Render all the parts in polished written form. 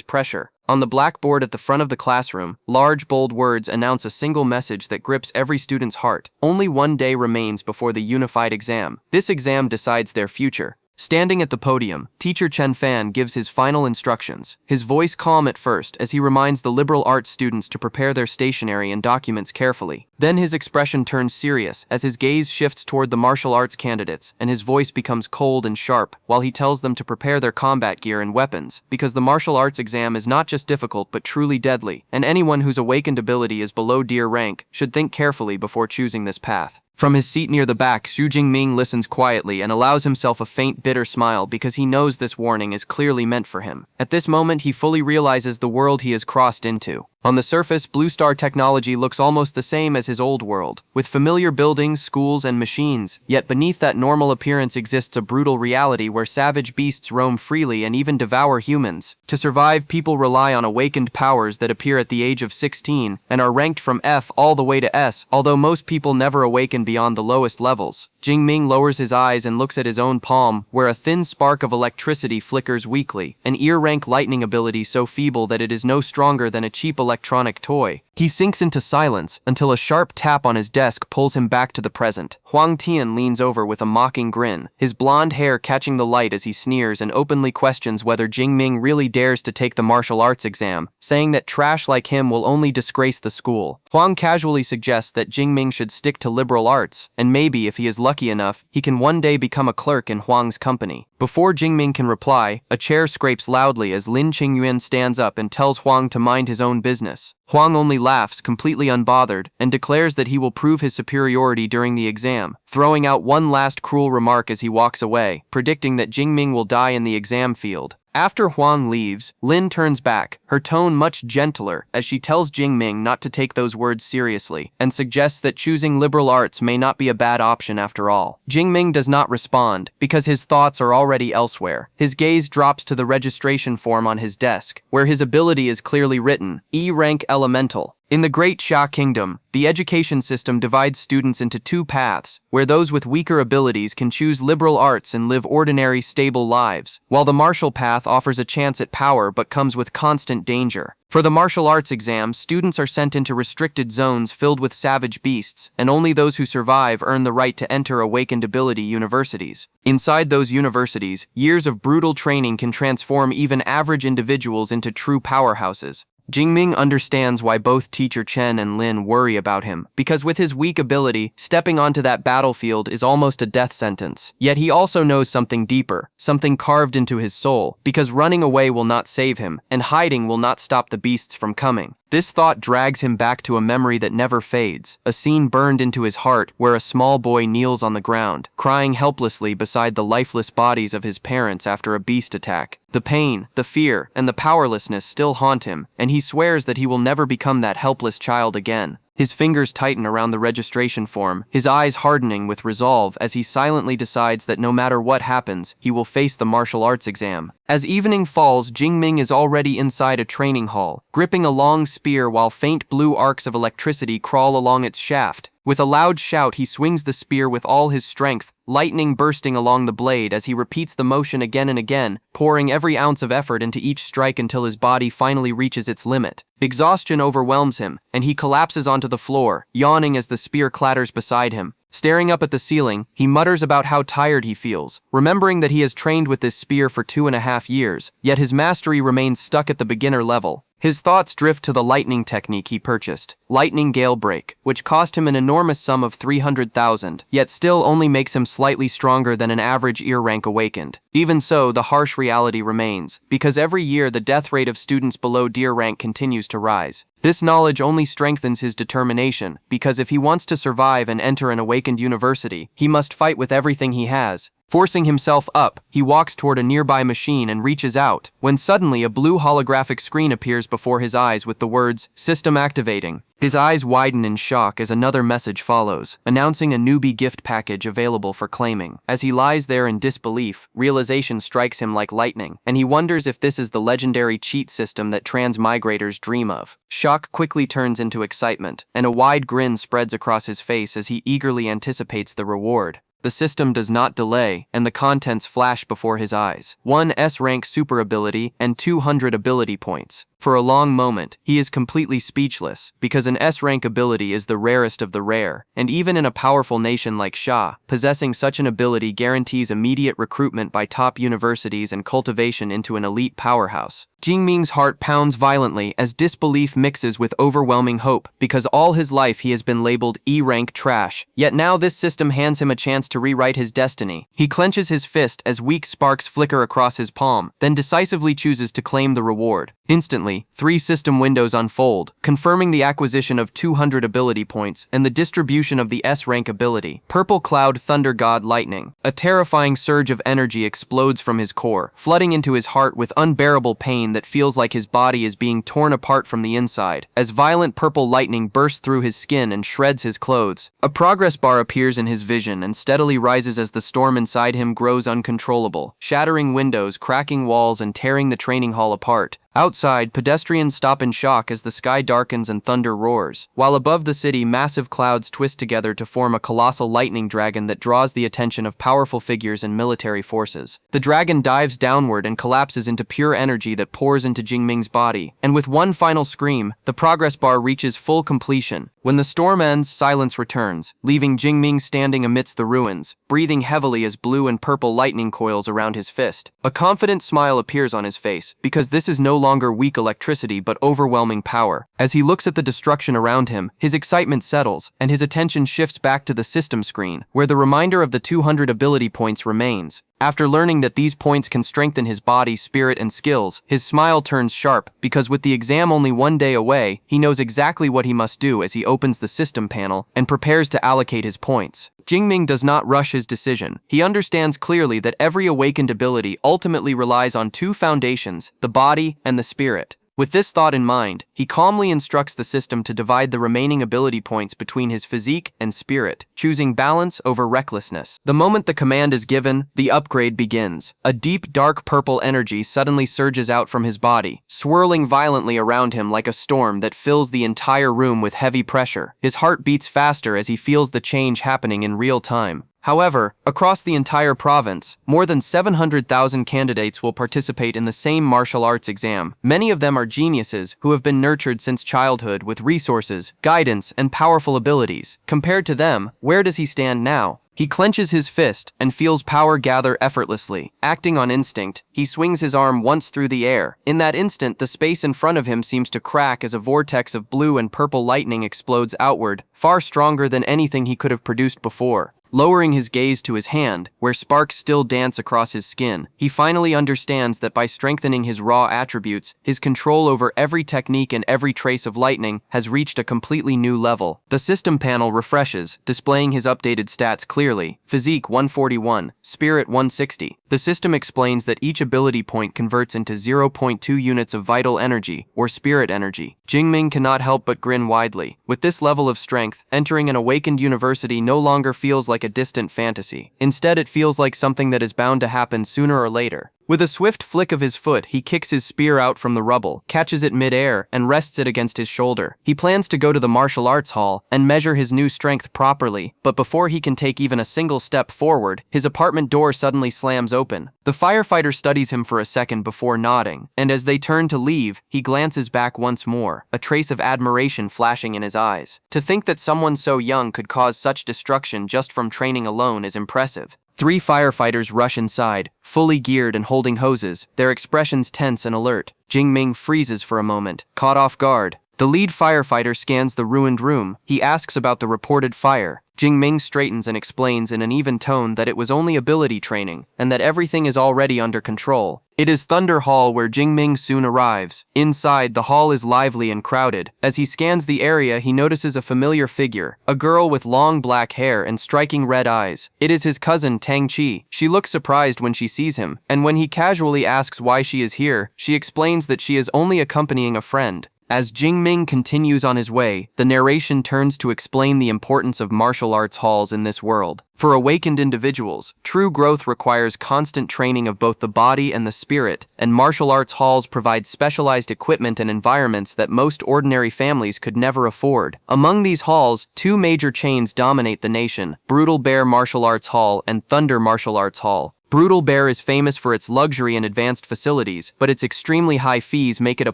pressure. On the blackboard at the front of the classroom, large bold words announce a single message that grips every student's heart. Only one day remains before the unified exam. This exam decides their future. Standing at the podium, Teacher Chen Fan gives his final instructions, his voice calm at first as he reminds the liberal arts students to prepare their stationery and documents carefully. Then his expression turns serious as his gaze shifts toward the martial arts candidates and his voice becomes cold and sharp while he tells them to prepare their combat gear and weapons, because the martial arts exam is not just difficult but truly deadly, and anyone whose awakened ability is below dear rank should think carefully before choosing this path. From his seat near the back, Xu Jingming listens quietly and allows himself a faint, bitter smile because he knows this warning is clearly meant for him. At this moment, he fully realizes the world he has crossed into. On the surface, Blue Star technology looks almost the same as his old world, with familiar buildings, schools, and machines. Yet beneath that normal appearance exists a brutal reality where savage beasts roam freely and even devour humans. To survive, people rely on awakened powers that appear at the age of 16 and are ranked from F all the way to S, although most people never awaken beyond the lowest levels. Jingming lowers his eyes and looks at his own palm, where a thin spark of electricity flickers weakly, an ear-rank lightning ability so feeble that it is no stronger than a cheap electronic toy. He sinks into silence until a sharp tap on his desk pulls him back to the present. Huang Tian leans over with a mocking grin, his blonde hair catching the light as he sneers and openly questions whether Jingming really dares to take the martial arts exam, saying that trash like him will only disgrace the school. Huang casually suggests that Jingming should stick to liberal arts, and maybe, if he is lucky enough, he can one day become a clerk in Huang's company. Before Jingming can reply, a chair scrapes loudly as Lin Qingyuan stands up and tells Huang to mind his own business. Huang only laughs, completely unbothered, and declares that he will prove his superiority during the exam, throwing out one last cruel remark as he walks away, predicting that Jingming will die in the exam field. After Huang leaves, Lin turns back, her tone much gentler, as she tells Jingming not to take those words seriously, and suggests that choosing liberal arts may not be a bad option after all. Jingming does not respond, because his thoughts are already elsewhere. His gaze drops to the registration form on his desk, where his ability is clearly written, E-Rank Elemental. In the Great Xia Kingdom, the education system divides students into two paths, where those with weaker abilities can choose liberal arts and live ordinary, stable lives, while the martial path offers a chance at power but comes with constant danger. For the martial arts exam, students are sent into restricted zones filled with savage beasts, and only those who survive earn the right to enter awakened ability universities. Inside those universities, years of brutal training can transform even average individuals into true powerhouses. Jingming understands why both Teacher Chen and Lin worry about him, because with his weak ability, stepping onto that battlefield is almost a death sentence. Yet he also knows something deeper, something carved into his soul, because running away will not save him, and hiding will not stop the beasts from coming. This thought drags him back to a memory that never fades, a scene burned into his heart where a small boy kneels on the ground, crying helplessly beside the lifeless bodies of his parents after a beast attack. The pain, the fear, and the powerlessness still haunt him, and he swears that he will never become that helpless child again. His fingers tighten around the registration form, his eyes hardening with resolve as he silently decides that no matter what happens, he will face the martial arts exam. As evening falls, Jingming is already inside a training hall, gripping a long spear while faint blue arcs of electricity crawl along its shaft. With a loud shout, he swings the spear with all his strength, lightning bursting along the blade as he repeats the motion again and again, pouring every ounce of effort into each strike until his body finally reaches its limit. Exhaustion overwhelms him, and he collapses onto the floor, yawning as the spear clatters beside him. Staring up at the ceiling, he mutters about how tired he feels, remembering that he has trained with this spear for 2.5 years, yet his mastery remains stuck at the beginner level. His thoughts drift to the lightning technique he purchased, Lightning Gale Break, which cost him an enormous sum of 300,000, yet still only makes him slightly stronger than an average ear rank awakened. Even so, the harsh reality remains, because every year the death rate of students below deer rank continues to rise. This knowledge only strengthens his determination, because if he wants to survive and enter an awakened university, he must fight with everything he has. Forcing himself up, he walks toward a nearby machine and reaches out, when suddenly a blue holographic screen appears before his eyes with the words, "System activating." His eyes widen in shock as another message follows, announcing a newbie gift package available for claiming. As he lies there in disbelief, realization strikes him like lightning, and he wonders if this is the legendary cheat system that transmigrators dream of. Shock quickly turns into excitement, and a wide grin spreads across his face as he eagerly anticipates the reward. The system does not delay, and the contents flash before his eyes. 1 S-Rank super ability and 200 ability points. For a long moment, he is completely speechless, because an S-Rank ability is the rarest of the rare, and even in a powerful nation like Sha, possessing such an ability guarantees immediate recruitment by top universities and cultivation into an elite powerhouse. Jingming's heart pounds violently as disbelief mixes with overwhelming hope, because all his life he has been labeled E-Rank trash, yet now this system hands him a chance to rewrite his destiny. He clenches his fist as weak sparks flicker across his palm, then decisively chooses to claim the reward. Instantly, 3 system windows unfold, confirming the acquisition of 200 ability points and the distribution of the S-Rank ability. Purple Cloud Thunder God Lightning. A terrifying surge of energy explodes from his core, flooding into his heart with unbearable pain that feels like his body is being torn apart from the inside, as violent purple lightning bursts through his skin and shreds his clothes. A progress bar appears in his vision and steadily rises as the storm inside him grows uncontrollable, shattering windows, cracking walls, and tearing the training hall apart. Outside, pedestrians stop in shock as the sky darkens and thunder roars, while above the city massive clouds twist together to form a colossal lightning dragon that draws the attention of powerful figures and military forces. The dragon dives downward and collapses into pure energy that pours into Jingming's body, and with one final scream, the progress bar reaches full completion. When the storm ends, silence returns, leaving Jingming standing amidst the ruins, breathing heavily as blue and purple lightning coils around his fist. A confident smile appears on his face, because this is no longer weak electricity but overwhelming power. As he looks at the destruction around him, his excitement settles, and his attention shifts back to the system screen, where the reminder of the 200 ability points remains. After learning that these points can strengthen his body, spirit, and skills, his smile turns sharp, because with the exam only one day away, he knows exactly what he must do as he opens the system panel and prepares to allocate his points. Jingming does not rush his decision. He understands clearly that every awakened ability ultimately relies on 2 foundations, the body and the spirit. With this thought in mind, he calmly instructs the system to divide the remaining ability points between his physique and spirit, choosing balance over recklessness. The moment the command is given, the upgrade begins. A deep, dark purple energy suddenly surges out from his body, swirling violently around him like a storm that fills the entire room with heavy pressure. His heart beats faster as he feels the change happening in real time. However, across the entire province, more than 700,000 candidates will participate in the same martial arts exam. Many of them are geniuses who have been nurtured since childhood with resources, guidance, and powerful abilities. Compared to them, where does he stand now? He clenches his fist and feels power gather effortlessly. Acting on instinct, he swings his arm once through the air. In that instant, the space in front of him seems to crack as a vortex of blue and purple lightning explodes outward, far stronger than anything he could have produced before. Lowering his gaze to his hand, where sparks still dance across his skin, he finally understands that by strengthening his raw attributes, his control over every technique and every trace of lightning has reached a completely new level. The system panel refreshes, displaying his updated stats clearly. Physique 141, Spirit 160. The system explains that each ability point converts into 0.2 units of vital energy, or spirit energy. Jingming cannot help but grin widely. With this level of strength, entering an awakened university no longer feels like a distant fantasy. Instead, it feels like something that is bound to happen sooner or later. With a swift flick of his foot, he kicks his spear out from the rubble, catches it mid-air, and rests it against his shoulder. He plans to go to the martial arts hall and measure his new strength properly, but before he can take even a single step forward, his apartment door suddenly slams open. The firefighter studies him for a second before nodding, and as they turn to leave, he glances back once more, a trace of admiration flashing in his eyes. To think that someone so young could cause such destruction just from training alone is impressive. 3 firefighters rush inside, fully geared and holding hoses, their expressions tense and alert. Jingming freezes for a moment, caught off guard. The lead firefighter scans the ruined room. He asks about the reported fire. Jingming straightens and explains in an even tone that it was only ability training, and that everything is already under control. It is Thunder Hall where Jingming soon arrives. Inside, the hall is lively and crowded. As he scans the area, he notices a familiar figure, a girl with long black hair and striking red eyes. It is his cousin, Tang Chi. She looks surprised when she sees him, and when he casually asks why she is here, she explains that she is only accompanying a friend. As Jingming continues on his way, the narration turns to explain the importance of martial arts halls in this world. For awakened individuals, true growth requires constant training of both the body and the spirit, and martial arts halls provide specialized equipment and environments that most ordinary families could never afford. Among these halls, two major chains dominate the nation: Brutal Bear Martial Arts Hall and Thunder Martial Arts Hall. Brutal Bear is famous for its luxury and advanced facilities, but its extremely high fees make it a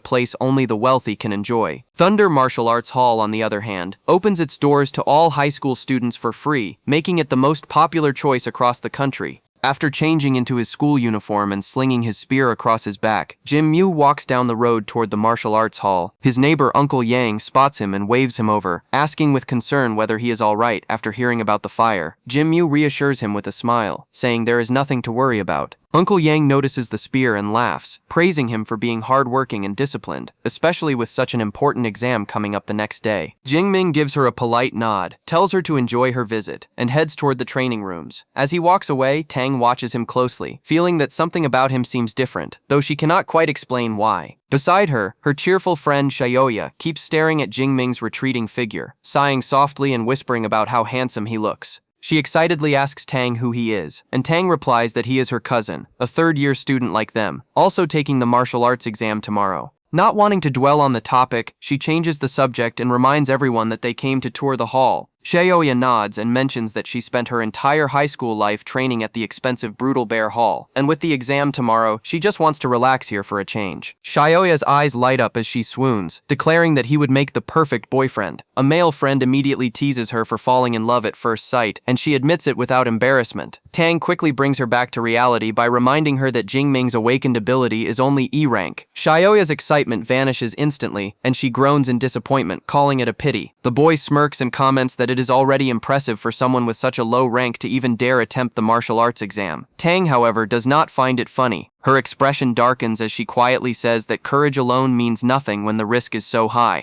place only the wealthy can enjoy. Thunder Martial Arts Hall, on the other hand, opens its doors to all high school students for free, making it the most popular choice across the country. After changing into his school uniform and slinging his spear across his back, Jim Mew walks down the road toward the martial arts hall. His neighbor Uncle Yang spots him and waves him over, asking with concern whether he is all right after hearing about the fire. Jim Mew reassures him with a smile, saying there is nothing to worry about. Uncle Yang notices the spear and laughs, praising him for being hardworking and disciplined, especially with such an important exam coming up the next day. Jingming gives her a polite nod, tells her to enjoy her visit, and heads toward the training rooms. As he walks away, Tang watches him closely, feeling that something about him seems different, though she cannot quite explain why. Beside her, her cheerful friend Xiaoya keeps staring at Jingming's retreating figure, sighing softly and whispering about how handsome he looks. She excitedly asks Tang who he is, and Tang replies that he is her cousin, a third-year student like them, also taking the martial arts exam tomorrow. Not wanting to dwell on the topic, she changes the subject and reminds everyone that they came to tour the hall. Xiaoya nods and mentions that she spent her entire high school life training at the expensive Brutal Bear Hall, and with the exam tomorrow, she just wants to relax here for a change. Xiaoya's eyes light up as she swoons, declaring that he would make the perfect boyfriend. A male friend immediately teases her for falling in love at first sight, and she admits it without embarrassment. Tang quickly brings her back to reality by reminding her that Jingming's awakened ability is only E-rank. Xiaoya's excitement vanishes instantly, and she groans in disappointment, calling it a pity. The boy smirks and comments that it is already impressive for someone with such a low rank to even dare attempt the martial arts exam. Tang, however, does not find it funny. Her expression darkens as she quietly says that courage alone means nothing when the risk is so high.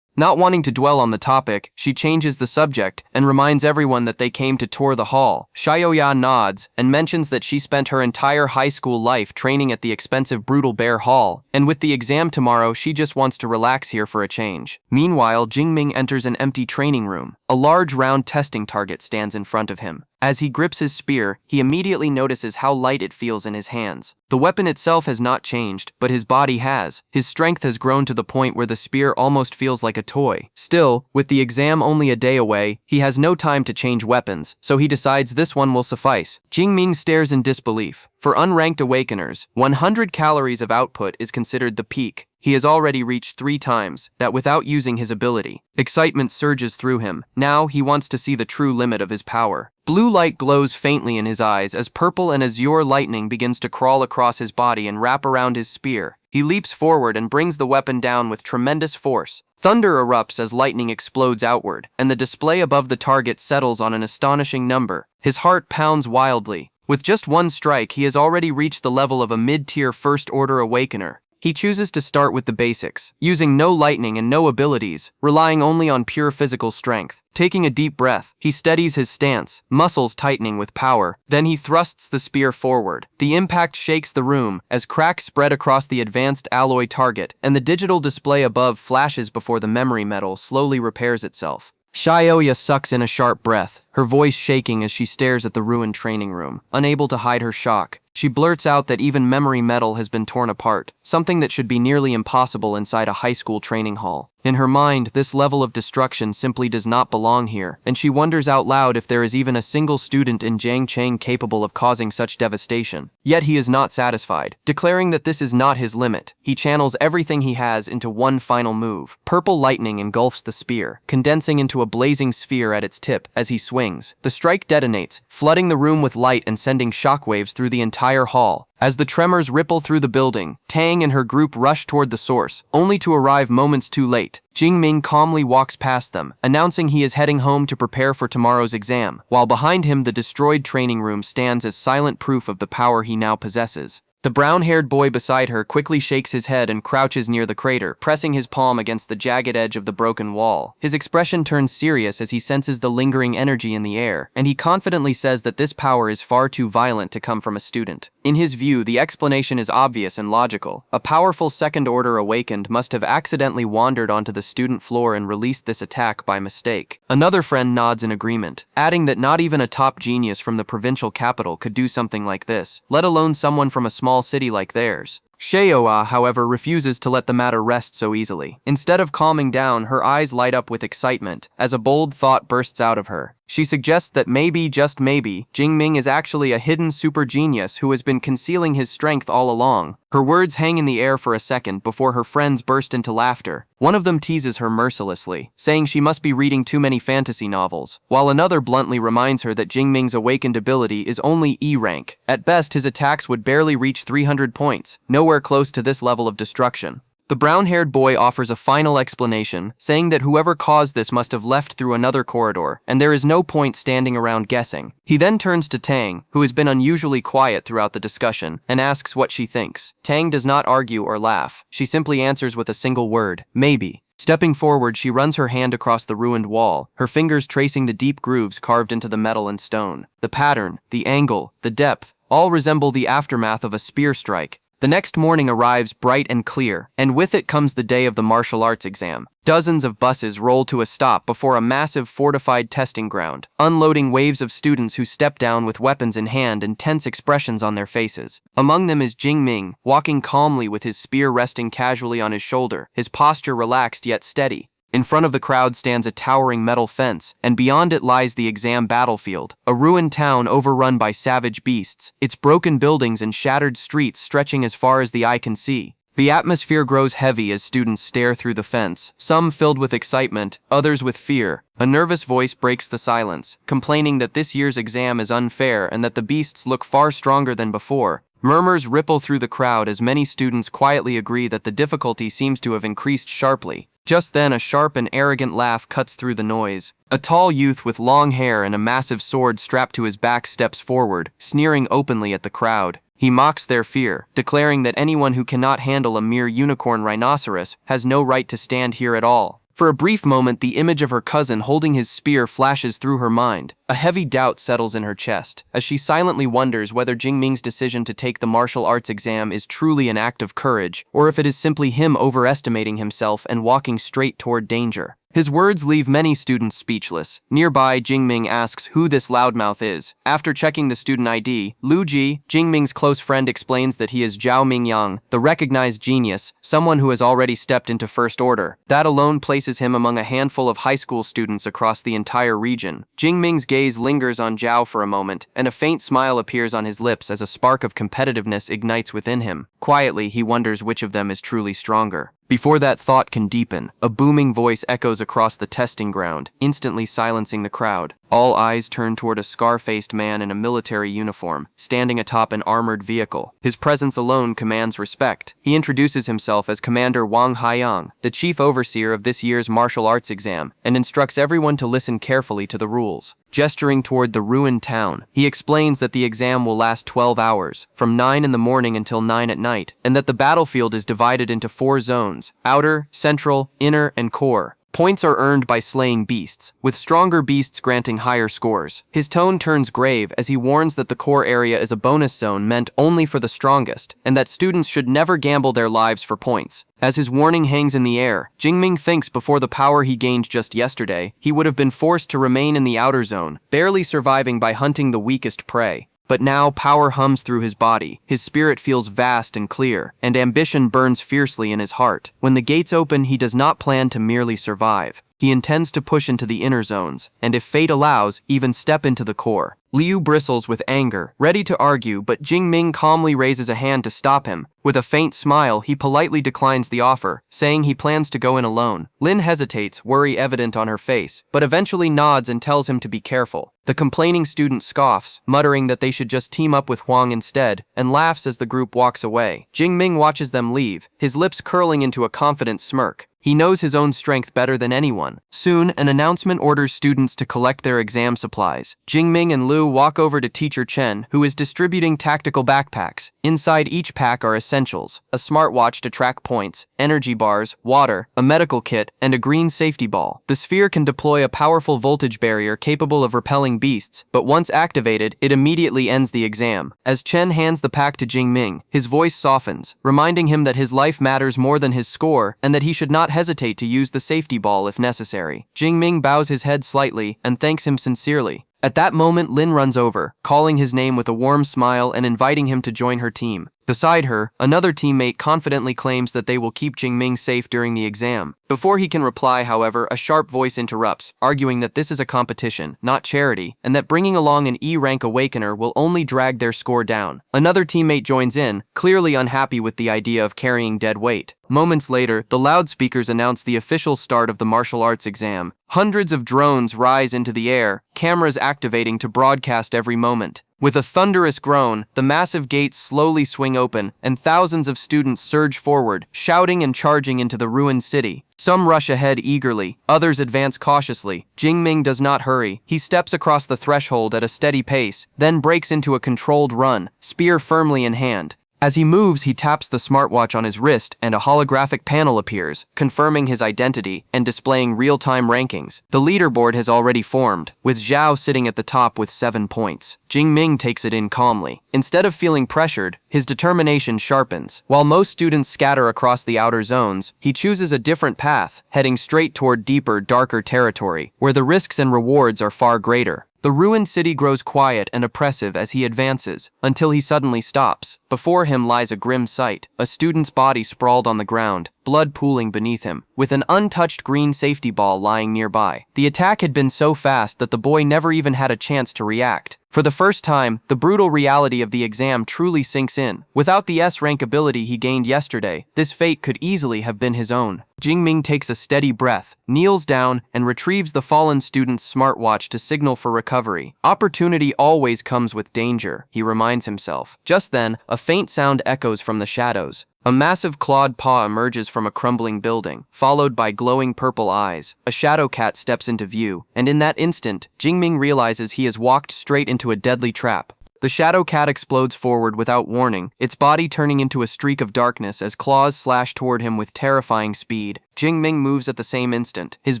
Not wanting to dwell on the topic, she changes the subject and reminds everyone that they came to tour the hall. Xiaoya nods and mentions that she spent her entire high school life training at the expensive Brutal Bear Hall, and with the exam tomorrow, she just wants to relax here for a change. Meanwhile, Jingming enters an empty training room. A large round testing target stands in front of him. As he grips his spear, he immediately notices how light it feels in his hands. The weapon itself has not changed, but his body has. His strength has grown to the point where the spear almost feels like a toy. Still, with the exam only a day away, he has no time to change weapons, so he decides this one will suffice. Jingming stares in disbelief. For unranked awakeners, 100 calories of output is considered the peak. He has already reached 3 times that without using his ability. Excitement surges through him. Now he wants to see the true limit of his power. Blue light glows faintly in his eyes as purple and azure lightning begins to crawl across his body and wrap around his spear. He leaps forward and brings the weapon down with tremendous force. Thunder erupts as lightning explodes outward, and the display above the target settles on an astonishing number. His heart pounds wildly. With just one strike, he has already reached the level of a mid-tier first-order awakener. He chooses to start with the basics, using no lightning and no abilities, relying only on pure physical strength. Taking a deep breath, he steadies his stance, muscles tightening with power. Then he thrusts the spear forward. The impact shakes the room as cracks spread across the advanced alloy target, and the digital display above flashes before the memory metal slowly repairs itself. Xiaoya sucks in a sharp breath, her voice shaking as she stares at the ruined training room. Unable to hide her shock, she blurts out that even memory metal has been torn apart, something that should be nearly impossible inside a high school training hall. In her mind, this level of destruction simply does not belong here, and she wonders out loud if there is even a single student in Jiangcheng capable of causing such devastation. Yet he is not satisfied. Declaring that this is not his limit, he channels everything he has into one final move. Purple lightning engulfs the spear, condensing into a blazing sphere at its tip as he swings. The strike detonates, flooding the room with light and sending shockwaves through the entire hall. As the tremors ripple through the building, Tang and her group rush toward the source, only to arrive moments too late. Jingming calmly walks past them, announcing he is heading home to prepare for tomorrow's exam, while behind him the destroyed training room stands as silent proof of the power he now possesses. The brown-haired boy beside her quickly shakes his head and crouches near the crater, pressing his palm against the jagged edge of the broken wall. His expression turns serious as he senses the lingering energy in the air, and he confidently says that this power is far too violent to come from a student. In his view, the explanation is obvious and logical. A powerful second order awakened must have accidentally wandered onto the student floor and released this attack by mistake. Another friend nods in agreement, adding that not even a top genius from the provincial capital could do something like this, let alone someone from a small city like theirs. Sheoa, however, refuses to let the matter rest so easily. Instead of calming down, her eyes light up with excitement as a bold thought bursts out of her. She suggests that maybe, just maybe, Jingming is actually a hidden super genius who has been concealing his strength all along. Her words hang in the air for a second before her friends burst into laughter. One of them teases her mercilessly, saying she must be reading too many fantasy novels, while another bluntly reminds her that Jingming's awakened ability is only E-rank. At best, his attacks would barely reach 300 points, nowhere close to this level of destruction. The brown-haired boy offers a final explanation, saying that whoever caused this must have left through another corridor, and there is no point standing around guessing. He then turns to Tang, who has been unusually quiet throughout the discussion, and asks what she thinks. Tang does not argue or laugh. She simply answers with a single word, maybe. Stepping forward, she runs her hand across the ruined wall, her fingers tracing the deep grooves carved into the metal and stone. The pattern, the angle, the depth, all resemble the aftermath of a spear strike. The next morning arrives bright and clear, and with it comes the day of the martial arts exam. Dozens of buses roll to a stop before a massive fortified testing ground, unloading waves of students who step down with weapons in hand and tense expressions on their faces. Among them is Jingming, walking calmly with his spear resting casually on his shoulder, his posture relaxed yet steady. In front of the crowd stands a towering metal fence, and beyond it lies the exam battlefield, a ruined town overrun by savage beasts, its broken buildings and shattered streets stretching as far as the eye can see. The atmosphere grows heavy as students stare through the fence, some filled with excitement, others with fear. A nervous voice breaks the silence, complaining that this year's exam is unfair and that the beasts look far stronger than before. Murmurs ripple through the crowd as many students quietly agree that the difficulty seems to have increased sharply. Just then, a sharp and arrogant laugh cuts through the noise. A tall youth with long hair and a massive sword strapped to his back steps forward, sneering openly at the crowd. He mocks their fear, declaring that anyone who cannot handle a mere unicorn rhinoceros has no right to stand here at all. For a brief moment, the image of her cousin holding his spear flashes through her mind. A heavy doubt settles in her chest, as she silently wonders whether Jingming's decision to take the martial arts exam is truly an act of courage, or if it is simply him overestimating himself and walking straight toward danger. His words leave many students speechless. Nearby, Jingming asks who this loudmouth is. After checking the student ID, Lu Ji, Jingming's close friend, explains that he is Zhao Mingyang, the recognized genius, someone who has already stepped into First Order. That alone places him among a handful of high school students across the entire region. Jingming's gaze lingers on Zhao for a moment, and a faint smile appears on his lips as a spark of competitiveness ignites within him. Quietly, he wonders which of them is truly stronger. Before that thought can deepen, a booming voice echoes across the testing ground, instantly silencing the crowd. All eyes turn toward a scar-faced man in a military uniform, standing atop an armored vehicle. His presence alone commands respect. He introduces himself as Commander Wang Haiyang, the chief overseer of this year's martial arts exam, and instructs everyone to listen carefully to the rules. Gesturing toward the ruined town, he explains that the exam will last 12 hours, from 9 in the morning until 9 at night, and that the battlefield is divided into 4 zones: outer, central, inner, and core. Points are earned by slaying beasts, with stronger beasts granting higher scores. His tone turns grave as he warns that the core area is a bonus zone meant only for the strongest, and that students should never gamble their lives for points. As his warning hangs in the air, Jingming thinks before the power he gained just yesterday, he would have been forced to remain in the outer zone, barely surviving by hunting the weakest prey. But now power hums through his body, his spirit feels vast and clear, and ambition burns fiercely in his heart. When the gates open, he does not plan to merely survive. He intends to push into the inner zones, and if fate allows, even step into the core. Liu bristles with anger, ready to argue, but Jingming calmly raises a hand to stop him. With a faint smile, he politely declines the offer, saying he plans to go in alone. Lin hesitates, worry evident on her face, but eventually nods and tells him to be careful. The complaining student scoffs, muttering that they should just team up with Huang instead, and laughs as the group walks away. Jingming watches them leave, his lips curling into a confident smirk. He knows his own strength better than anyone. Soon, an announcement orders students to collect their exam supplies. Jingming and Liu walk over to teacher Chen, who is distributing tactical backpacks. Inside each pack are essentials: a smartwatch to track points, energy bars, water, a medical kit, and a green safety ball. The sphere can deploy a powerful voltage barrier capable of repelling beasts, but once activated, it immediately ends the exam. As Chen hands the pack to Jingming, his voice softens, reminding him that his life matters more than his score and that he should not hesitate to use the safety ball if necessary. Jingming bows his head slightly and thanks him sincerely. At that moment, Lin runs over, calling his name with a warm smile and inviting him to join her team. Beside her, another teammate confidently claims that they will keep Jingming safe during the exam. Before he can reply, however, a sharp voice interrupts, arguing that this is a competition, not charity, and that bringing along an E-rank awakener will only drag their score down. Another teammate joins in, clearly unhappy with the idea of carrying dead weight. Moments later, the loudspeakers announce the official start of the martial arts exam. Hundreds of drones rise into the air, cameras activating to broadcast every moment. With a thunderous groan, the massive gates slowly swing open, and thousands of students surge forward, shouting and charging into the ruined city. Some rush ahead eagerly, others advance cautiously. Jingming does not hurry. He steps across the threshold at a steady pace, then breaks into a controlled run, spear firmly in hand. As he moves, he taps the smartwatch on his wrist and a holographic panel appears, confirming his identity and displaying real-time rankings. The leaderboard has already formed, with Zhao sitting at the top with 7 points. Jingming takes it in calmly. Instead of feeling pressured, his determination sharpens. While most students scatter across the outer zones, he chooses a different path, heading straight toward deeper, darker territory, where the risks and rewards are far greater. The ruined city grows quiet and oppressive as he advances, until he suddenly stops. Before him lies a grim sight, a student's body sprawled on the ground, blood pooling beneath him, with an untouched green safety ball lying nearby. The attack had been so fast that the boy never even had a chance to react. For the first time, the brutal reality of the exam truly sinks in. Without the S-rank ability he gained yesterday, this fate could easily have been his own. Jingming takes a steady breath, kneels down, and retrieves the fallen student's smartwatch to signal for recovery. Opportunity always comes with danger, he reminds himself. Just then, a faint sound echoes from the shadows. A massive clawed paw emerges from a crumbling building, followed by glowing purple eyes. A shadow cat steps into view, and in that instant, Jingming realizes he has walked straight into a deadly trap. The shadow cat explodes forward without warning, its body turning into a streak of darkness as claws slash toward him with terrifying speed. Jingming moves at the same instant. His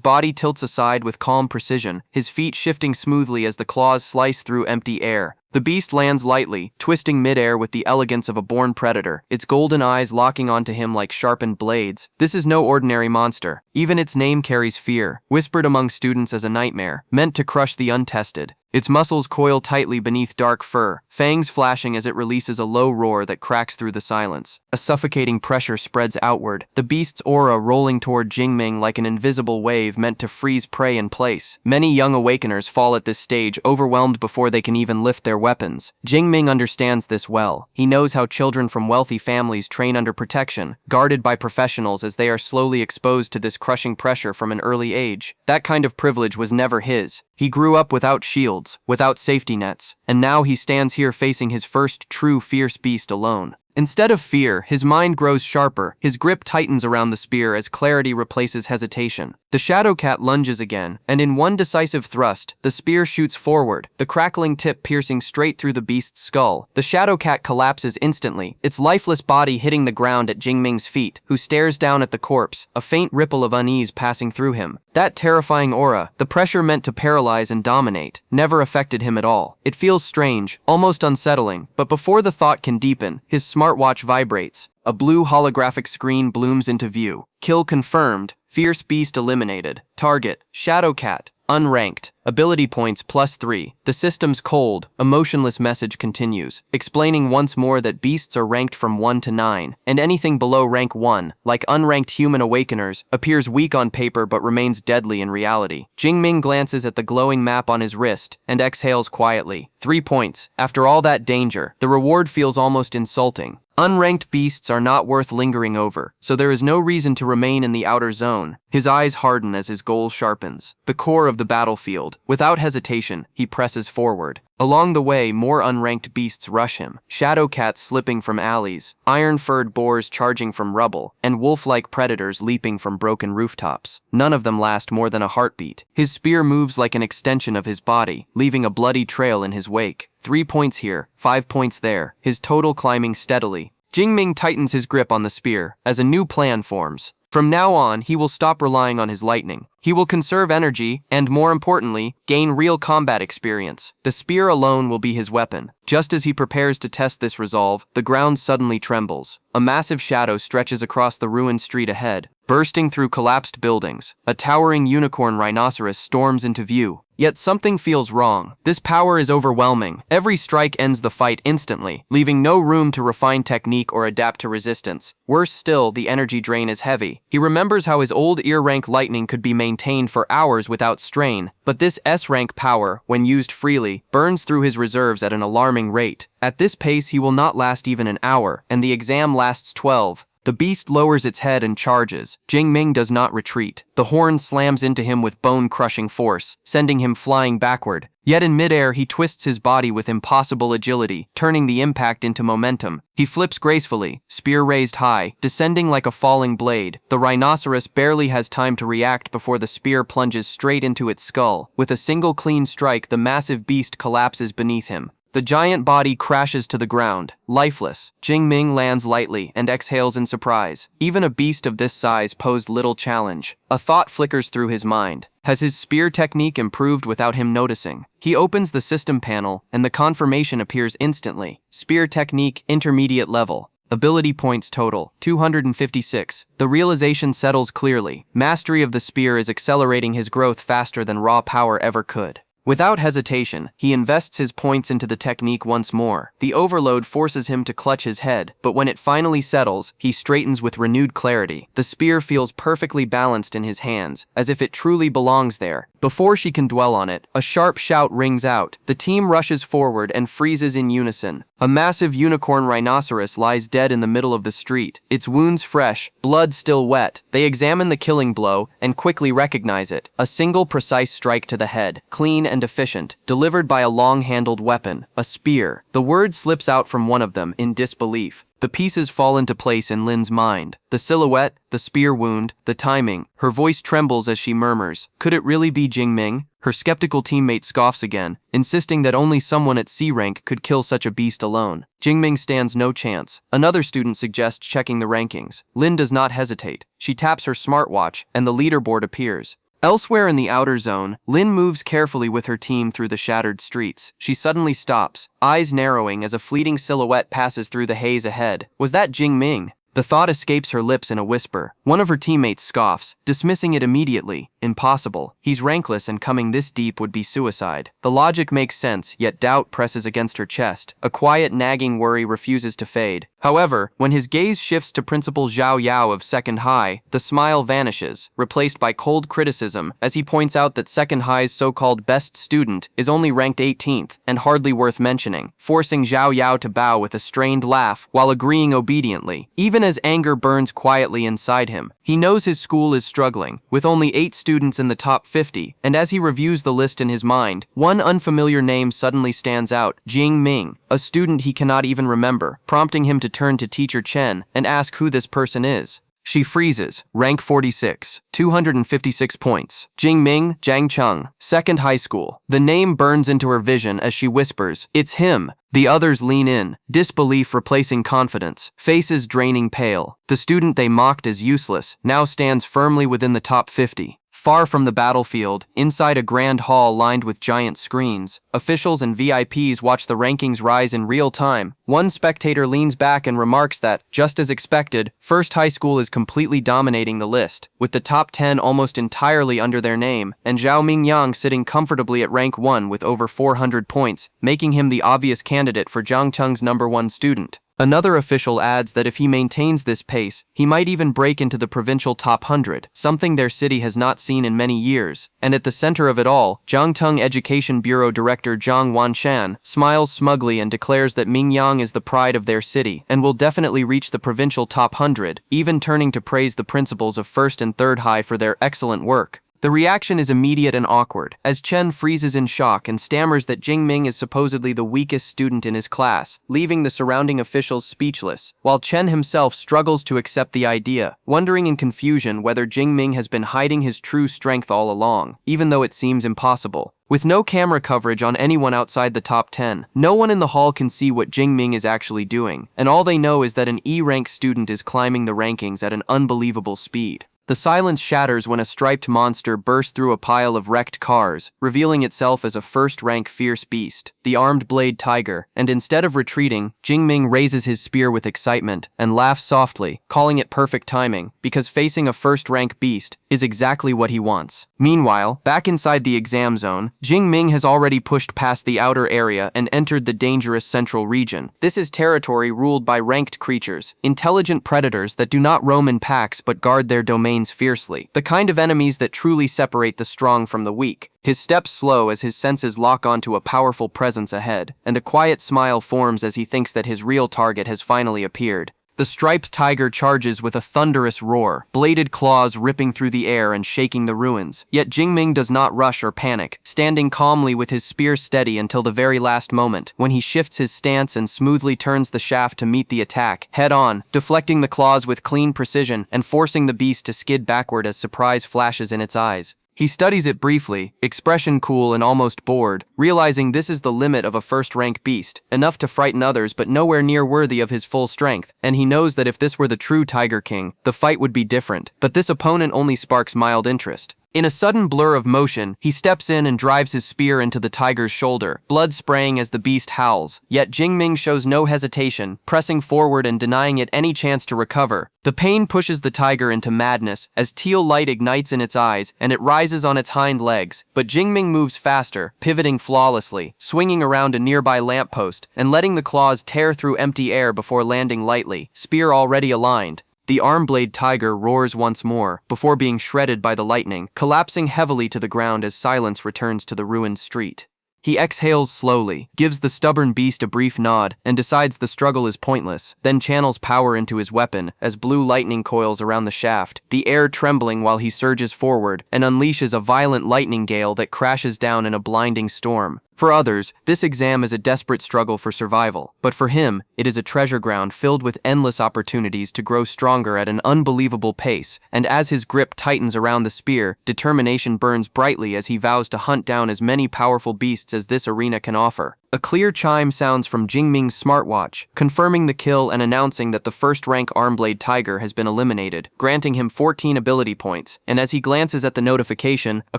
body tilts aside with calm precision, his feet shifting smoothly as the claws slice through empty air. The beast lands lightly, twisting midair with the elegance of a born predator, its golden eyes locking onto him like sharpened blades. This is no ordinary monster. Even its name carries fear, whispered among students as a nightmare, meant to crush the untested. Its muscles coil tightly beneath dark fur, fangs flashing as it releases a low roar that cracks through the silence. A suffocating pressure spreads outward, the beast's aura rolling toward Jingming like an invisible wave meant to freeze prey in place. Many young awakeners fall at this stage, overwhelmed before they can even lift their weapons. Jingming understands this well. He knows how children from wealthy families train under protection, guarded by professionals as they are slowly exposed to this crushing pressure from an early age. That kind of privilege was never his. He grew up without shields, without safety nets, and now he stands here facing his first true fierce beast alone. Instead of fear, his mind grows sharper, his grip tightens around the spear as clarity replaces hesitation. The shadow cat lunges again, and in one decisive thrust, the spear shoots forward, the crackling tip piercing straight through the beast's skull. The shadow cat collapses instantly, its lifeless body hitting the ground at Jingming's feet, who stares down at the corpse, a faint ripple of unease passing through him. That terrifying aura, the pressure meant to paralyze and dominate, never affected him at all. It feels strange, almost unsettling, but before the thought can deepen, his smartwatch vibrates. A blue holographic screen blooms into view. Kill confirmed. Fierce beast eliminated. Target: Shadow Cat. Unranked. Ability points +3. The system's cold, emotionless message continues, explaining once more that beasts are ranked from 1 to 9, and anything below rank 1, like unranked human awakeners, appears weak on paper but remains deadly in reality. Jingming glances at the glowing map on his wrist and exhales quietly. 3 points. After all that danger, the reward feels almost insulting. Unranked beasts are not worth lingering over, so there is no reason to remain in the outer zone. His eyes harden as his goal sharpens. The core of the battlefield. Without hesitation, he presses forward. Along the way, more unranked beasts rush him. Shadow cats slipping from alleys, iron-furred boars charging from rubble, and wolf-like predators leaping from broken rooftops. None of them last more than a heartbeat. His spear moves like an extension of his body, leaving a bloody trail in his wake. 3 points here, 5 points there, his total climbing steadily. Jingming tightens his grip on the spear as a new plan forms. From now on, he will stop relying on his lightning. He will conserve energy and, more importantly, gain real combat experience. The spear alone will be his weapon. Just as he prepares to test this resolve, the ground suddenly trembles. A massive shadow stretches across the ruined street ahead, bursting through collapsed buildings. A towering unicorn rhinoceros storms into view. Yet something feels wrong. This power is overwhelming. Every strike ends the fight instantly, leaving no room to refine technique or adapt to resistance. Worse still, the energy drain is heavy. He remembers how his old ear-rank lightning could be maintained for hours without strain, but this S-rank power, when used freely, burns through his reserves at an alarming rate. At this pace, he will not last even an hour, and the exam lasts 12. The beast lowers its head and charges. Jingming does not retreat. The horn slams into him with bone-crushing force, sending him flying backward. Yet in midair, he twists his body with impossible agility, turning the impact into momentum. He flips gracefully, spear raised high, descending like a falling blade. The rhinoceros barely has time to react before the spear plunges straight into its skull. With a single clean strike, the massive beast collapses beneath him. The giant body crashes to the ground, lifeless. Jingming lands lightly and exhales in surprise. Even a beast of this size posed little challenge. A thought flickers through his mind. Has his spear technique improved without him noticing? He opens the system panel, and the confirmation appears instantly. Spear technique, intermediate level. Ability points total, 256. The realization settles clearly. Mastery of the spear is accelerating his growth faster than raw power ever could. Without hesitation, he invests his points into the technique once more. The overload forces him to clutch his head, but when it finally settles, he straightens with renewed clarity. The spear feels perfectly balanced in his hands, as if it truly belongs there. Before she can dwell on it, a sharp shout rings out. The team rushes forward and freezes in unison. A massive unicorn rhinoceros lies dead in the middle of the street, its wounds fresh, blood still wet. They examine the killing blow and quickly recognize it. A single precise strike to the head, clean and efficient, delivered by a long-handled weapon, a spear. The word slips out from one of them in disbelief. The pieces fall into place in Lin's mind. The silhouette, the spear wound, the timing. Her voice trembles as she murmurs, "Could it really be Jingming?" Her skeptical teammate scoffs again, insisting that only someone at C rank could kill such a beast alone. Jingming stands no chance. Another student suggests checking the rankings. Lin does not hesitate. She taps her smartwatch, and the leaderboard appears. Elsewhere in the outer zone, Lin moves carefully with her team through the shattered streets. She suddenly stops, eyes narrowing as a fleeting silhouette passes through the haze ahead. Was that Jingming? The thought escapes her lips in a whisper. One of her teammates scoffs, dismissing it immediately. Impossible. He's rankless and coming this deep would be suicide. The logic makes sense, yet doubt presses against her chest. A quiet, nagging worry refuses to fade. However, when his gaze shifts to Principal Zhao Yao of Second High, the smile vanishes, replaced by cold criticism as he points out that Second High's so-called best student is only ranked 18th and hardly worth mentioning, forcing Zhao Yao to bow with a strained laugh while agreeing obediently. Even as anger burns quietly inside him, he knows his school is struggling, with only 8 students in the top 50, and as he reviews the list in his mind, one unfamiliar name suddenly stands out, Jingming, a student he cannot even remember, prompting him to turn to Teacher Chen and ask who this person is. She freezes, rank 46, 256 points. Jingming, Jiangcheng, Second High School. The name burns into her vision as she whispers, "It's him." The others lean in, disbelief replacing confidence, faces draining pale. The student they mocked as useless now stands firmly within the top 50. Far from the battlefield, inside a grand hall lined with giant screens, officials and VIPs watch the rankings rise in real time. One spectator leans back and remarks that, just as expected, First High School is completely dominating the list, with the top 10 almost entirely under their name, and Zhao Mingyang sitting comfortably at rank 1 with over 400 points, making him the obvious candidate for Jiangcheng's #1 student. Another official adds that if he maintains this pace, he might even break into the provincial top 100, something their city has not seen in many years. And at the center of it all, Jiangtung Education Bureau Director Zhang Wanshan smiles smugly and declares that Mingyang is the pride of their city and will definitely reach the provincial top 100, even turning to praise the principals of 1st and 3rd High for their excellent work. The reaction is immediate and awkward, as Chen freezes in shock and stammers that Jingming is supposedly the weakest student in his class, leaving the surrounding officials speechless, while Chen himself struggles to accept the idea, wondering in confusion whether Jingming has been hiding his true strength all along, even though it seems impossible. With no camera coverage on anyone outside the top 10, no one in the hall can see what Jingming is actually doing, and all they know is that an E-rank student is climbing the rankings at an unbelievable speed. The silence shatters when a striped monster bursts through a pile of wrecked cars, revealing itself as a first-rank fierce beast, the armed blade tiger, and instead of retreating, Jingming raises his spear with excitement and laughs softly, calling it perfect timing, because facing a first-rank beast is exactly what he wants. Meanwhile, back inside the exam zone, Jingming has already pushed past the outer area and entered the dangerous central region. This is territory ruled by ranked creatures, intelligent predators that do not roam in packs but guard their domains fiercely, the kind of enemies that truly separate the strong from the weak. His steps slow as his senses lock onto a powerful presence ahead, and a quiet smile forms as he thinks that his real target has finally appeared. The striped tiger charges with a thunderous roar, bladed claws ripping through the air and shaking the ruins. Yet Jingming does not rush or panic, standing calmly with his spear steady until the very last moment, when he shifts his stance and smoothly turns the shaft to meet the attack, head-on, deflecting the claws with clean precision and forcing the beast to skid backward as surprise flashes in its eyes. He studies it briefly, expression cool and almost bored, realizing this is the limit of a first-rank beast, enough to frighten others but nowhere near worthy of his full strength, and he knows that if this were the true Tiger King, the fight would be different, but this opponent only sparks mild interest. In a sudden blur of motion, he steps in and drives his spear into the tiger's shoulder, blood spraying as the beast howls. Yet Jingming shows no hesitation, pressing forward and denying it any chance to recover. The pain pushes the tiger into madness as teal light ignites in its eyes and it rises on its hind legs. But Jingming moves faster, pivoting flawlessly, swinging around a nearby lamppost and letting the claws tear through empty air before landing lightly, spear already aligned. The arm-blade tiger roars once more, before being shredded by the lightning, collapsing heavily to the ground as silence returns to the ruined street. He exhales slowly, gives the stubborn beast a brief nod, and decides the struggle is pointless, then channels power into his weapon as blue lightning coils around the shaft, the air trembling while he surges forward and unleashes a violent lightning gale that crashes down in a blinding storm. For others, this exam is a desperate struggle for survival, but for him, it is a treasure ground filled with endless opportunities to grow stronger at an unbelievable pace, and as his grip tightens around the spear, determination burns brightly as he vows to hunt down as many powerful beasts as this arena can offer. A clear chime sounds from Jingming's smartwatch, confirming the kill and announcing that the first-rank Armblade Tiger has been eliminated, granting him 14 ability points, and as he glances at the notification, a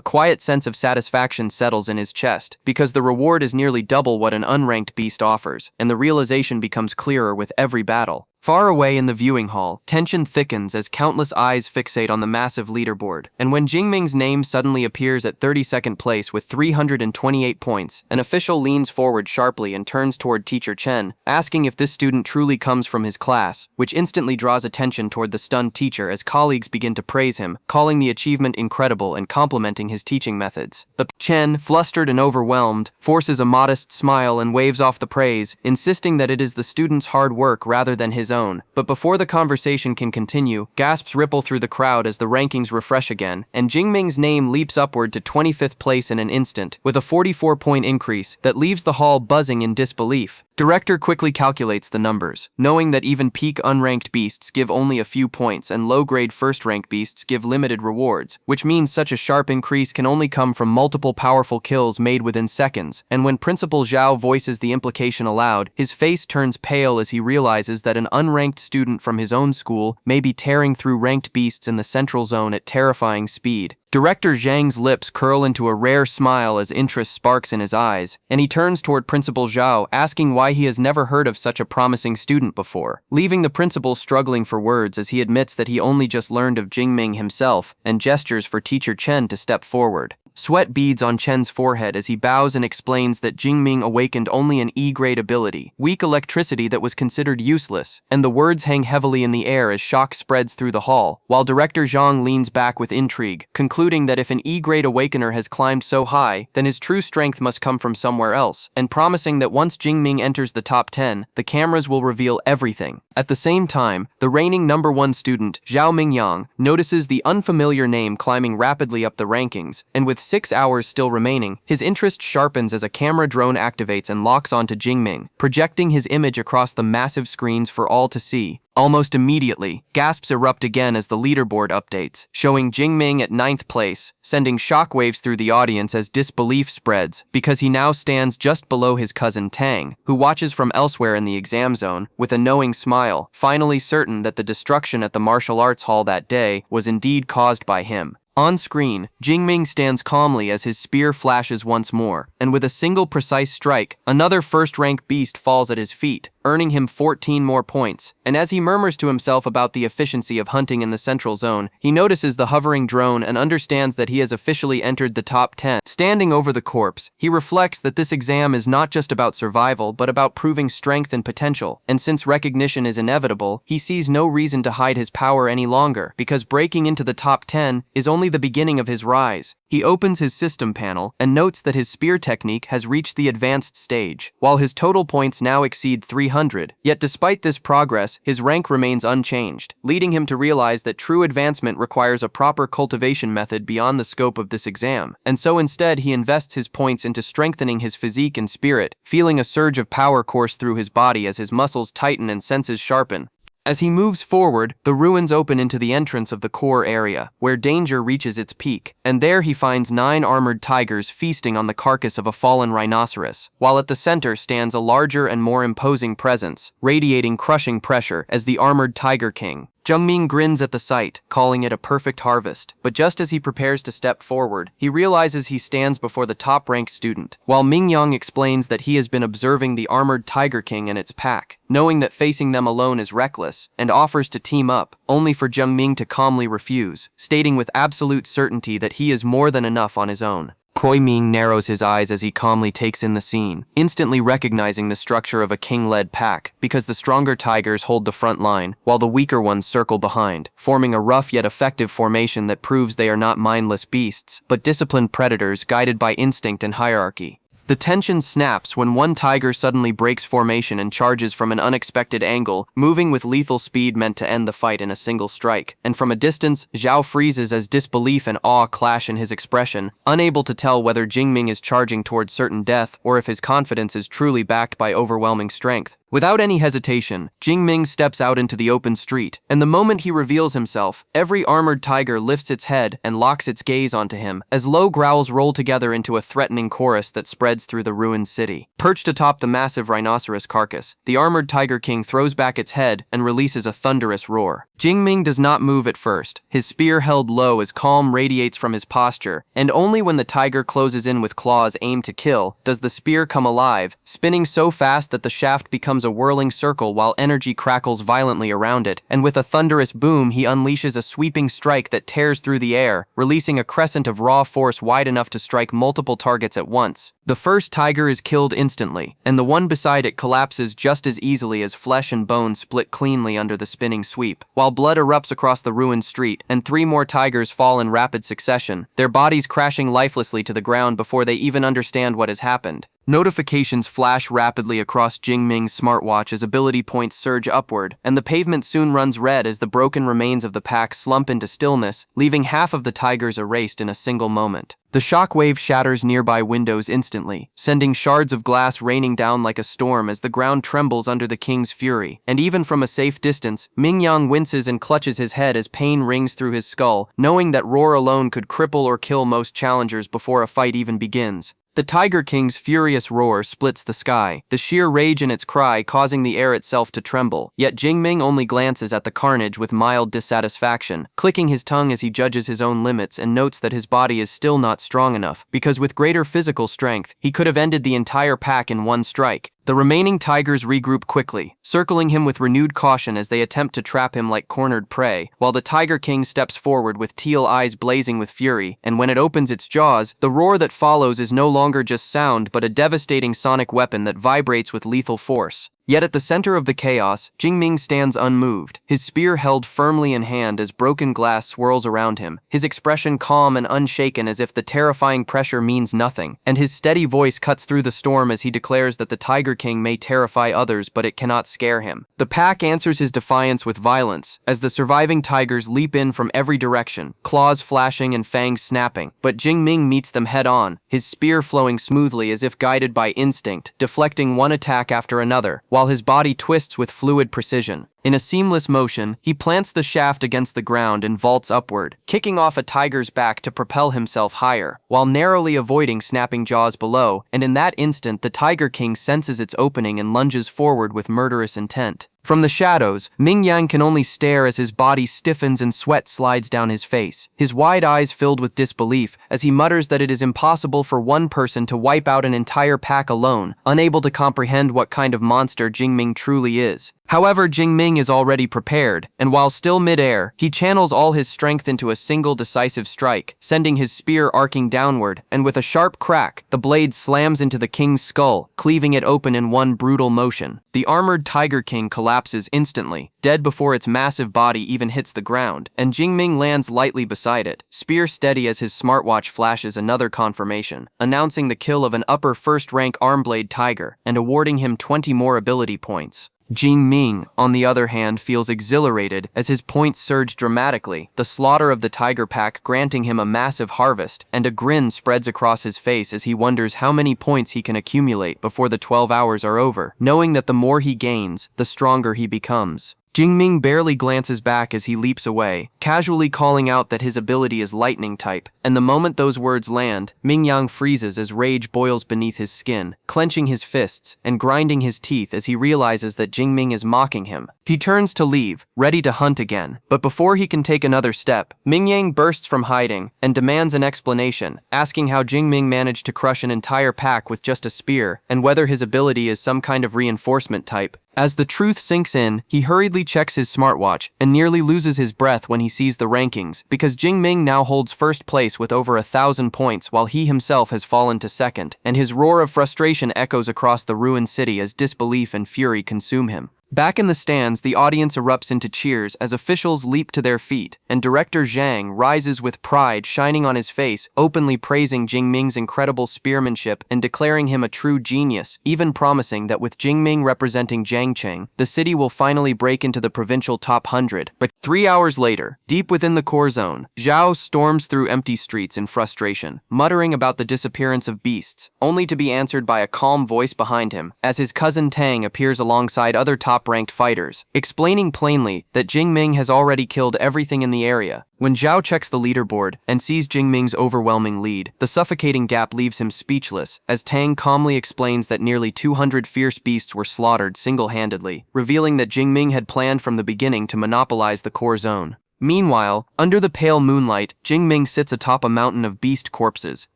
quiet sense of satisfaction settles in his chest, because the reward is nearly double what an unranked beast offers, and the realization becomes clearer with every battle. Far away in the viewing hall, tension thickens as countless eyes fixate on the massive leaderboard, and when Jingming's name suddenly appears at 32nd place with 328 points, an official leans forward sharply and turns toward teacher Chen, asking if this student truly comes from his class, which instantly draws attention toward the stunned teacher as colleagues begin to praise him, calling the achievement incredible and complimenting his teaching methods. But Chen, flustered and overwhelmed, forces a modest smile and waves off the praise, insisting that it is the student's hard work rather than his own. But before the conversation can continue, gasps ripple through the crowd as the rankings refresh again, and Jingming's name leaps upward to 25th place in an instant, with a 44-point increase that leaves the hall buzzing in disbelief. Director quickly calculates the numbers, knowing that even peak unranked beasts give only a few points and low-grade first-ranked beasts give limited rewards, which means such a sharp increase can only come from multiple powerful kills made within seconds, and when Principal Zhao voices the implication aloud, his face turns pale as he realizes that an unranked student from his own school may be tearing through ranked beasts in the central zone at terrifying speed. Director Zhang's lips curl into a rare smile as interest sparks in his eyes, and he turns toward Principal Zhao, asking why he has never heard of such a promising student before, leaving the principal struggling for words as he admits that he only just learned of Jingming himself, and gestures for teacher Chen to step forward. Sweat beads on Chen's forehead as he bows and explains that Jingming awakened only an E-grade ability, weak electricity that was considered useless, and the words hang heavily in the air as shock spreads through the hall, while Director Zhang leans back with intrigue, concluding that if an E-grade awakener has climbed so high, then his true strength must come from somewhere else, and promising that once Jingming enters the top 10, the cameras will reveal everything. At the same time, the reigning #1 student, Zhao Mingyang, notices the unfamiliar name climbing rapidly up the rankings, and with 6 hours still remaining, his interest sharpens as a camera drone activates and locks onto Jingming, projecting his image across the massive screens for all to see. Almost immediately, gasps erupt again as the leaderboard updates, showing Jingming at 9th place, sending shockwaves through the audience as disbelief spreads, because he now stands just below his cousin Tang, who watches from elsewhere in the exam zone, with a knowing smile, finally certain that the destruction at the martial arts hall that day was indeed caused by him. On screen, Jingming stands calmly as his spear flashes once more, and with a single precise strike, another first-rank beast falls at his feet, earning him 14 more points, and as he murmurs to himself about the efficiency of hunting in the central zone, he notices the hovering drone and understands that he has officially entered the top 10. Standing over the corpse, he reflects that this exam is not just about survival, but about proving strength and potential, and since recognition is inevitable, he sees no reason to hide his power any longer, because breaking into the top 10 is only the beginning of his rise. He opens his system panel and notes that his spear technique has reached the advanced stage, while his total points now exceed 300. Yet despite this progress, his rank remains unchanged, leading him to realize that true advancement requires a proper cultivation method beyond the scope of this exam, and so instead he invests his points into strengthening his physique and spirit, feeling a surge of power course through his body as his muscles tighten and senses sharpen. As he moves forward, the ruins open into the entrance of the core area, where danger reaches its peak, and there he finds 9 armored tigers feasting on the carcass of a fallen rhinoceros, while at the center stands a larger and more imposing presence, radiating crushing pressure as the armored Tiger King. Jungming grins at the sight, calling it a perfect harvest, but just as he prepares to step forward, he realizes he stands before the top-ranked student, while Mingyang explains that he has been observing the armored Tiger King and its pack, knowing that facing them alone is reckless, and offers to team up, only for Jungming to calmly refuse, stating with absolute certainty that he is more than enough on his own. Ming narrows his eyes as he calmly takes in the scene, instantly recognizing the structure of a king-led pack, because the stronger tigers hold the front line, while the weaker ones circle behind, forming a rough yet effective formation that proves they are not mindless beasts, but disciplined predators guided by instinct and hierarchy. The tension snaps when one tiger suddenly breaks formation and charges from an unexpected angle, moving with lethal speed meant to end the fight in a single strike. And from a distance, Zhao freezes as disbelief and awe clash in his expression, unable to tell whether Jingming is charging towards certain death or if his confidence is truly backed by overwhelming strength. Without any hesitation, Jingming steps out into the open street, and the moment he reveals himself, every armored tiger lifts its head and locks its gaze onto him, as low growls roll together into a threatening chorus that spreads through the ruined city. Perched atop the massive rhinoceros carcass, the armored Tiger King throws back its head and releases a thunderous roar. Jingming does not move at first, his spear held low as calm radiates from his posture, and only when the tiger closes in with claws aimed to kill does the spear come alive, spinning so fast that the shaft becomes a whirling circle while energy crackles violently around it, and with a thunderous boom he unleashes a sweeping strike that tears through the air, releasing a crescent of raw force wide enough to strike multiple targets at once. The first tiger is killed instantly, and the one beside it collapses just as easily as flesh and bone split cleanly under the spinning sweep, while blood erupts across the ruined street, and 3 more tigers fall in rapid succession, their bodies crashing lifelessly to the ground before they even understand what has happened. Notifications flash rapidly across Jingming's smartwatch as ability points surge upward, and the pavement soon runs red as the broken remains of the pack slump into stillness, leaving half of the tigers erased in a single moment. The shockwave shatters nearby windows instantly, sending shards of glass raining down like a storm as the ground trembles under the king's fury, and even from a safe distance, Mingyang winces and clutches his head as pain rings through his skull, knowing that roar alone could cripple or kill most challengers before a fight even begins. The Tiger King's furious roar splits the sky, the sheer rage in its cry causing the air itself to tremble, yet Jingming only glances at the carnage with mild dissatisfaction, clicking his tongue as he judges his own limits and notes that his body is still not strong enough, because with greater physical strength, he could have ended the entire pack in one strike. The remaining tigers regroup quickly, circling him with renewed caution as they attempt to trap him like cornered prey, while the Tiger King steps forward with teal eyes blazing with fury, and when it opens its jaws, the roar that follows is no longer just sound but a devastating sonic weapon that vibrates with lethal force. Yet at the center of the chaos, Jingming stands unmoved, his spear held firmly in hand as broken glass swirls around him, his expression calm and unshaken as if the terrifying pressure means nothing, and his steady voice cuts through the storm as he declares that the Tiger King may terrify others but it cannot scare him. The pack answers his defiance with violence, as the surviving tigers leap in from every direction, claws flashing and fangs snapping, but Jingming meets them head-on, his spear flowing smoothly as if guided by instinct, deflecting one attack after another, while his body twists with fluid precision. In a seamless motion, he plants the shaft against the ground and vaults upward, kicking off a tiger's back to propel himself higher, while narrowly avoiding snapping jaws below, and in that instant the Tiger King senses its opening and lunges forward with murderous intent. From the shadows, Ming Yang can only stare as his body stiffens and sweat slides down his face, his wide eyes filled with disbelief as he mutters that it is impossible for one person to wipe out an entire pack alone, unable to comprehend what kind of monster Jingming truly is. However, Jingming is already prepared, and while still mid-air, he channels all his strength into a single decisive strike, sending his spear arcing downward, and with a sharp crack, the blade slams into the king's skull, cleaving it open in one brutal motion. The armored Tiger King collapses instantly, dead before its massive body even hits the ground, and Jingming lands lightly beside it, spear steady as his smartwatch flashes another confirmation, announcing the kill of an upper first-rank armblade tiger, and awarding him 20 more ability points. Jingming, on the other hand, feels exhilarated as his points surge dramatically, the slaughter of the tiger pack granting him a massive harvest, and a grin spreads across his face as he wonders how many points he can accumulate before the 12 hours are over, knowing that the more he gains, the stronger he becomes. Jingming barely glances back as he leaps away, casually calling out that his ability is lightning type, and the moment those words land, Mingyang freezes as rage boils beneath his skin, clenching his fists and grinding his teeth as he realizes that Jingming is mocking him. He turns to leave, ready to hunt again, but before he can take another step, Mingyang bursts from hiding and demands an explanation, asking how Jingming managed to crush an entire pack with just a spear, and whether his ability is some kind of reinforcement type. As the truth sinks in, he hurriedly checks his smartwatch and nearly loses his breath when he sees the rankings, because Jingming now holds first place with over 1,000 points while he himself has fallen to second, and his roar of frustration echoes across the ruined city as disbelief and fury consume him. Back in the stands, the audience erupts into cheers as officials leap to their feet, and director Zhang rises with pride shining on his face, openly praising Jingming's incredible spearmanship and declaring him a true genius, even promising that with Jingming representing Jiangcheng, the city will finally break into the provincial top 100. But 3 hours later, deep within the core zone, Zhao storms through empty streets in frustration, muttering about the disappearance of beasts, only to be answered by a calm voice behind him, as his cousin Tang appears alongside other top-ranked fighters, explaining plainly that Jingming has already killed everything in the area. When Zhao checks the leaderboard and sees Jingming's overwhelming lead, the suffocating gap leaves him speechless, as Tang calmly explains that nearly 200 fierce beasts were slaughtered single-handedly, revealing that Jingming had planned from the beginning to monopolize the core zone. Meanwhile, under the pale moonlight, Jingming sits atop a mountain of beast corpses,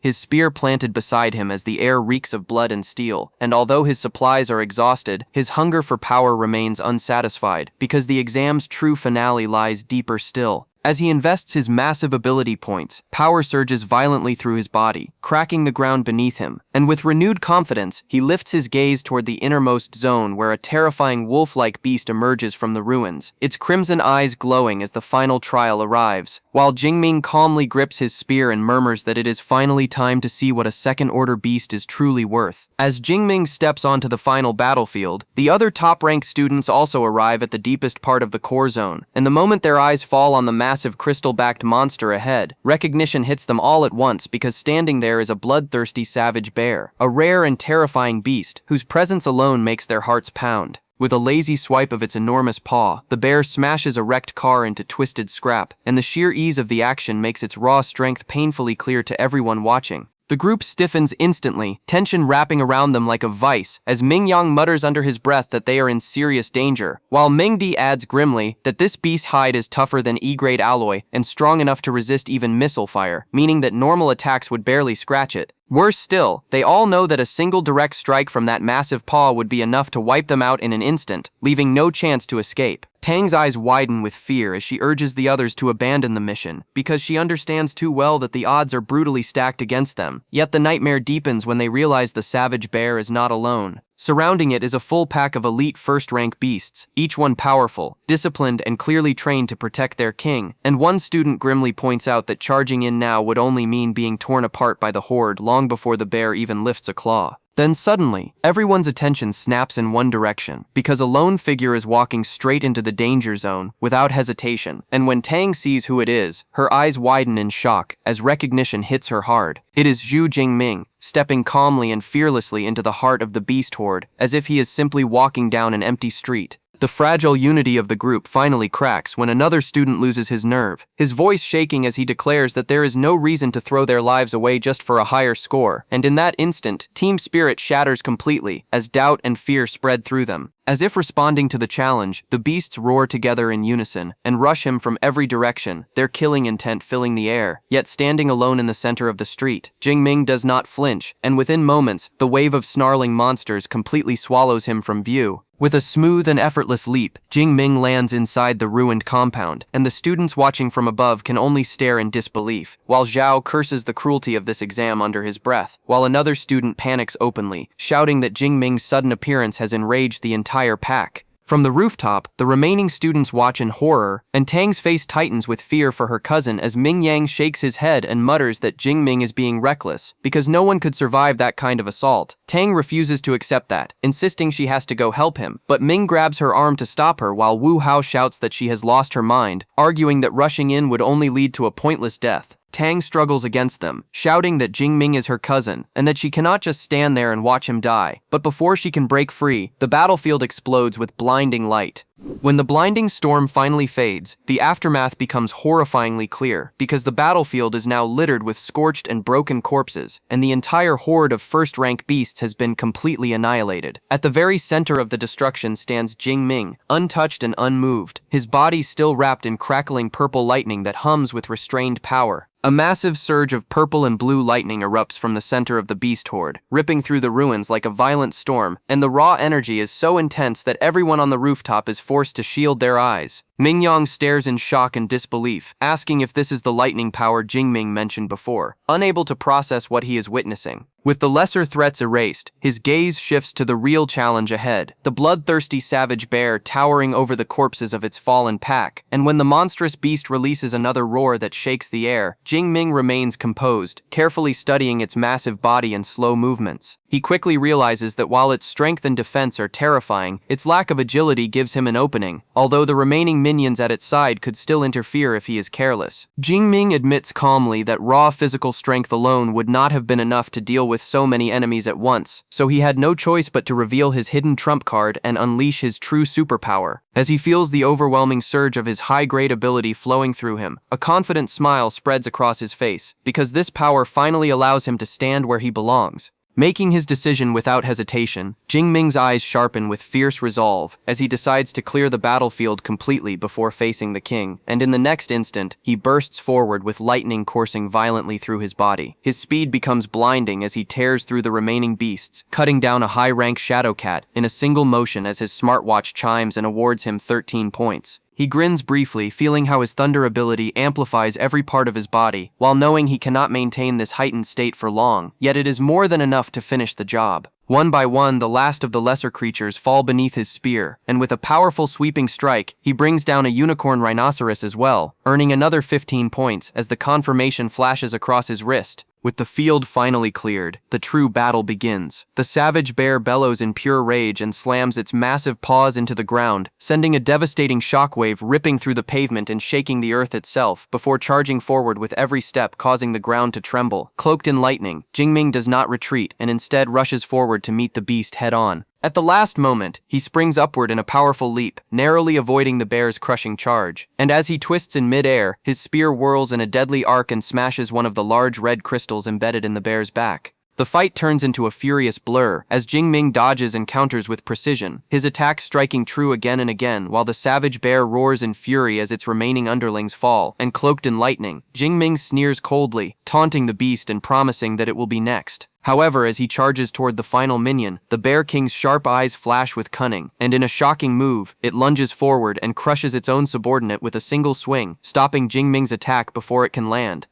his spear planted beside him as the air reeks of blood and steel, and although his supplies are exhausted, his hunger for power remains unsatisfied, because the exam's true finale lies deeper still. As he invests his massive ability points, power surges violently through his body, cracking the ground beneath him, and with renewed confidence, he lifts his gaze toward the innermost zone where a terrifying wolf-like beast emerges from the ruins, its crimson eyes glowing as the final trial arrives, while Jingming calmly grips his spear and murmurs that it is finally time to see what a second-order beast is truly worth. As Jingming steps onto the final battlefield, the other top-ranked students also arrive at the deepest part of the core zone, and the moment their eyes fall on the massive crystal-backed monster ahead, recognition hits them all at once because standing there is a bloodthirsty savage bear, a rare and terrifying beast whose presence alone makes their hearts pound. With a lazy swipe of its enormous paw, the bear smashes a wrecked car into twisted scrap, and the sheer ease of the action makes its raw strength painfully clear to everyone watching. The group stiffens instantly, tension wrapping around them like a vice, as Mingyang mutters under his breath that they are in serious danger, while Mingdi adds grimly that this beast's hide is tougher than E-grade alloy and strong enough to resist even missile fire, meaning that normal attacks would barely scratch it. Worse still, they all know that a single direct strike from that massive paw would be enough to wipe them out in an instant, leaving no chance to escape. Tang's eyes widen with fear as she urges the others to abandon the mission, because she understands too well that the odds are brutally stacked against them. Yet the nightmare deepens when they realize the savage bear is not alone. Surrounding it is a full pack of elite first-rank beasts, each one powerful, disciplined, and clearly trained to protect their king, and one student grimly points out that charging in now would only mean being torn apart by the horde long before the bear even lifts a claw. Then suddenly, everyone's attention snaps in one direction, because a lone figure is walking straight into the danger zone without hesitation, and when Tang sees who it is, her eyes widen in shock as recognition hits her hard. It is Zhu Jingming, stepping calmly and fearlessly into the heart of the beast horde, as if he is simply walking down an empty street. The fragile unity of the group finally cracks when another student loses his nerve, his voice shaking as he declares that there is no reason to throw their lives away just for a higher score, and in that instant, team spirit shatters completely as doubt and fear spread through them. As if responding to the challenge, the beasts roar together in unison and rush him from every direction, their killing intent filling the air. Yet standing alone in the center of the street, Jingming does not flinch, and within moments, the wave of snarling monsters completely swallows him from view. With a smooth and effortless leap, Jingming lands inside the ruined compound, and the students watching from above can only stare in disbelief, while Zhao curses the cruelty of this exam under his breath, while another student panics openly, shouting that Jingming's sudden appearance has enraged the entire pack. From the rooftop, the remaining students watch in horror, and Tang's face tightens with fear for her cousin as Mingyang shakes his head and mutters that Jingming is being reckless, because no one could survive that kind of assault. Tang refuses to accept that, insisting she has to go help him, but Ming grabs her arm to stop her while Wu Hao shouts that she has lost her mind, arguing that rushing in would only lead to a pointless death. Tang struggles against them, shouting that Jingming is her cousin, and that she cannot just stand there and watch him die. But before she can break free, the battlefield explodes with blinding light. When the blinding storm finally fades, the aftermath becomes horrifyingly clear, because the battlefield is now littered with scorched and broken corpses, and the entire horde of first-rank beasts has been completely annihilated. At the very center of the destruction stands Jingming, untouched and unmoved, his body still wrapped in crackling purple lightning that hums with restrained power. A massive surge of purple and blue lightning erupts from the center of the beast horde, ripping through the ruins like a violent storm, and the raw energy is so intense that everyone on the rooftop is forced to shield their eyes. Mingyang stares in shock and disbelief, asking if this is the lightning power Jingming mentioned before, unable to process what he is witnessing. With the lesser threats erased, his gaze shifts to the real challenge ahead, the bloodthirsty savage bear towering over the corpses of its fallen pack, and when the monstrous beast releases another roar that shakes the air, Jingming remains composed, carefully studying its massive body and slow movements. He quickly realizes that while its strength and defense are terrifying, its lack of agility gives him an opening, although the remaining minions at its side could still interfere if he is careless. Jingming admits calmly that raw physical strength alone would not have been enough to deal with so many enemies at once, so he had no choice but to reveal his hidden trump card and unleash his true superpower. As he feels the overwhelming surge of his high-grade ability flowing through him, a confident smile spreads across his face, because this power finally allows him to stand where he belongs. Making his decision without hesitation, Jingming's eyes sharpen with fierce resolve as he decides to clear the battlefield completely before facing the king, and in the next instant, he bursts forward with lightning coursing violently through his body. His speed becomes blinding as he tears through the remaining beasts, cutting down a high-rank shadow cat in a single motion as his smartwatch chimes and awards him 13 points. He grins briefly, feeling how his thunder ability amplifies every part of his body, while knowing he cannot maintain this heightened state for long, yet it is more than enough to finish the job. One by one, the last of the lesser creatures fall beneath his spear, and with a powerful sweeping strike, he brings down a unicorn rhinoceros as well, earning another 15 points as the confirmation flashes across his wrist. With the field finally cleared, the true battle begins. The savage bear bellows in pure rage and slams its massive paws into the ground, sending a devastating shockwave ripping through the pavement and shaking the earth itself, before charging forward with every step causing the ground to tremble. Cloaked in lightning, Jingming does not retreat and instead rushes forward to meet the beast head-on. At the last moment, he springs upward in a powerful leap, narrowly avoiding the bear's crushing charge. And as he twists in mid-air, his spear whirls in a deadly arc and smashes one of the large red crystals embedded in the bear's back. The fight turns into a furious blur, as Jingming dodges and counters with precision, his attacks striking true again and again, while the savage bear roars in fury as its remaining underlings fall, and cloaked in lightning, Jingming sneers coldly, taunting the beast and promising that it will be next. However, as he charges toward the final minion, the Bear King's sharp eyes flash with cunning, and in a shocking move, it lunges forward and crushes its own subordinate with a single swing, stopping Jingming's attack before it can land.